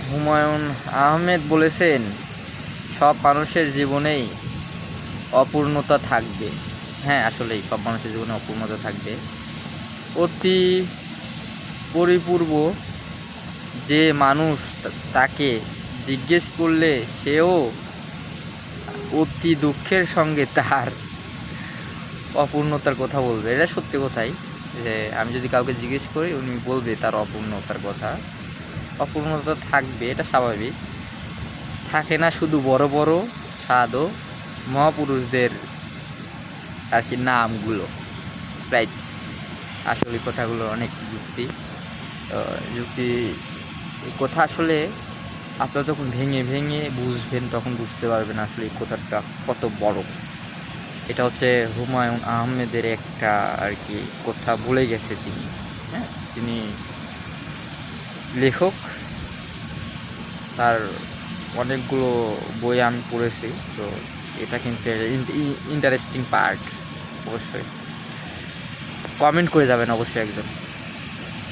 হুমায়ুন আহমেদ বলেছেন, সব মানুষের জীবনেই অপূর্ণতা থাকবে। হ্যাঁ, আসলেই সব মানুষের জীবনে অপূর্ণতা থাকবে। অতি পরিপূর্ব যে মানুষ তাকে জিজ্ঞেস করলে সেও অতি দুঃখের সঙ্গে তার অপূর্ণতার কথা বলবে। এটা সত্যি কথাই, যে আমি যদি কাউকে জিজ্ঞেস করি উনি বলবে তার অপূর্ণতার কথা। অপূর্ণতা থাকবে, এটা স্বাভাবিক। থাকে না শুধু বড় বড় সাধু মহাপুরুষদের আর কি নামগুলো, রাইট? আসলে কথাগুলো অনেক যুক্তি, যুক্তি কথা আসলে আপনারা যখন ভেঙে ভেঙে বুঝবেন তখন বুঝতে পারবেন আসলে এই কথাটা কত বড়। এটা হচ্ছে হুমায়ুন আহমেদের একটা আর কি কথা বলে গেছে তিনি। হ্যাঁ, তিনি লেখক, তার অনেকগুলো বই আমি পড়েছি। তো এটা কিন্তু ইন্টারেস্টিং পার্ট। অবশ্যই কমেন্ট করে যাবেন অবশ্যই একজন।